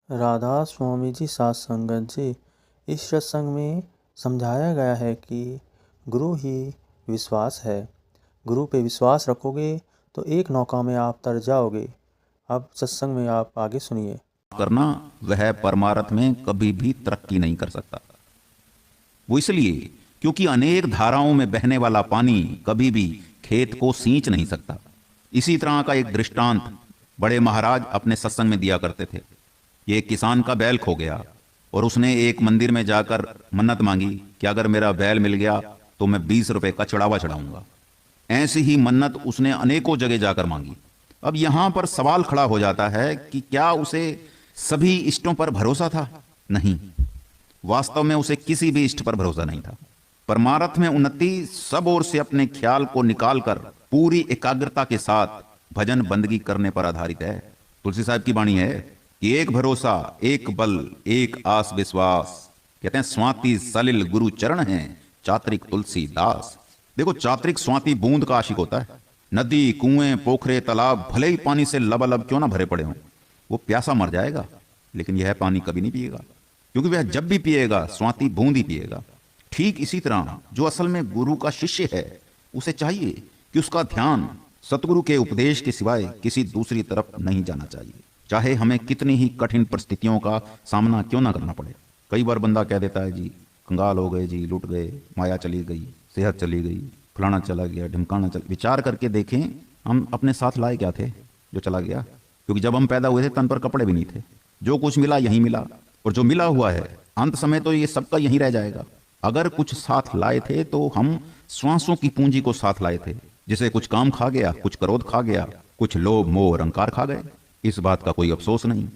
राधा स्वामी जी साथ संगत जी, इस सत्संग में समझाया गया है कि गुरु ही विश्वास है। गुरु पे विश्वास रखोगे तो एक नौका में आप तर जाओगे। अब सत्संग में आप आगे सुनिए। करना वह परमार्थ में कभी भी तरक्की नहीं कर सकता। वो इसलिए क्योंकि अनेक धाराओं में बहने वाला पानी कभी भी खेत को सींच नहीं सकता। इसी तरह का एक दृष्टांत बड़े महाराज अपने सत्संग में दिया करते थे। ये एक किसान का बैल खो गया और उसने एक मंदिर में जाकर मन्नत मांगी कि अगर मेरा बैल मिल गया तो मैं 20 रुपए का चढ़ावा चढ़ाऊंगा। ऐसी ही मन्नत उसने अनेकों जगह जाकर मांगी। अब यहां पर सवाल खड़ा हो जाता है कि क्या उसे सभी इष्टों पर भरोसा था? नहीं, वास्तव में उसे किसी भी इष्ट पर भरोसा नहीं था। परमार्थ में उन्नति सब ओर से अपने ख्याल को निकालकर पूरी एकाग्रता के साथ भजन बंदगी करने पर आधारित है। तुलसी साहब की वाणी है कि एक भरोसा, एक बल, एक आस विश्वास। कहते हैं स्वाति सलिल गुरु चरण है, चात्रिक तुलसी दास। देखो, चात्रिक स्वाति बूंद का आशिक होता है। नदी, कुएं, पोखरे, तालाब भले ही पानी से लबालब क्यों ना भरे पड़े हों, वो प्यासा मर जाएगा, लेकिन यह पानी कभी नहीं पिएगा, क्योंकि वह जब भी पिएगा स्वाति बूंद ही पिएगा। ठीक इसी तरह जो असल में गुरु का शिष्य है, उसे चाहिए कि उसका ध्यान सतगुरु के उपदेश के सिवाय किसी दूसरी तरफ नहीं जाना चाहिए, चाहे हमें कितनी ही कठिन परिस्थितियों का सामना क्यों ना करना पड़े। कई बार बंदा कह देता है जी कंगाल हो गए, जी लुट गए, माया चली गई, सेहत चली गई, फलाना चला गया, ढिमकाना चला। विचार करके देखें, हम अपने साथ लाए क्या थे जो चला गया? क्योंकि जब हम पैदा हुए थे तन पर कपड़े भी नहीं थे। जो कुछ मिला यहीं मिला, और जो मिला हुआ है अंत समय तो ये सबका यहीं रह जाएगा। अगर कुछ साथ लाए थे तो हम श्वासों की पूंजी को साथ लाए थे, जिसे कुछ काम खा गया, कुछ क्रोध खा गया, कुछ लोभ मोह और अहंकार खा गए। इस बात का कोई अफसोस नहीं।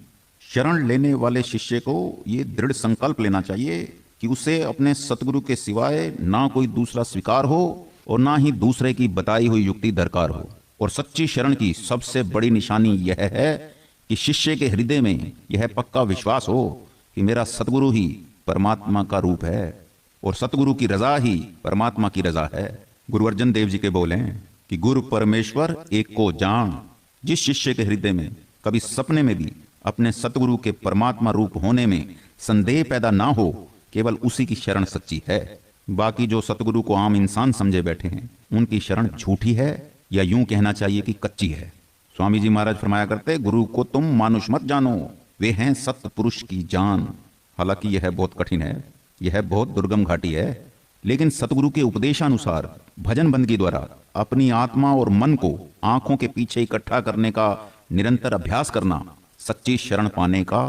शरण लेने वाले शिष्य को ये दृढ़ संकल्प लेना चाहिए कि उसे अपने सतगुरु के सिवाय ना कोई दूसरा स्वीकार हो और ना ही दूसरे की बताई हुई युक्ति दरकार हो। और सच्ची शरण की सबसे बड़ी निशानी यह है कि शिष्य के हृदय में यह पक्का विश्वास हो कि मेरा सतगुरु ही परमात्मा का रूप है और सतगुरु की रजा ही परमात्मा की रजा है। गुरु अर्जन देव जी के बोले कि गुरु परमेश्वर एक को जान। जिस शिष्य के हृदय में कभी सपने में भी अपने सतगुरु के परमात्मा रूप होने में संदेह पैदा ना हो, केवल उसी की शरण सच्ची है। बाकी जो सतगुरु को आम इंसान समझे बैठे हैं, उनकी शरण झूठी है, या यूं कहना चाहिए कि कच्ची है। स्वामी जी महाराज फरमाया करते, गुरु को तुम मानुष मत जानो, वे हैं सत्य पुरुष की जान। हालांकि यह बहुत कठिन है, यह बहुत दुर्गम घाटी है, लेकिन सतगुरु के उपदेशानुसार भजन बंदगी द्वारा अपनी आत्मा और मन को आंखों के पीछे इकट्ठा करने का निरंतर अभ्यास करना सच्ची शरण पाने का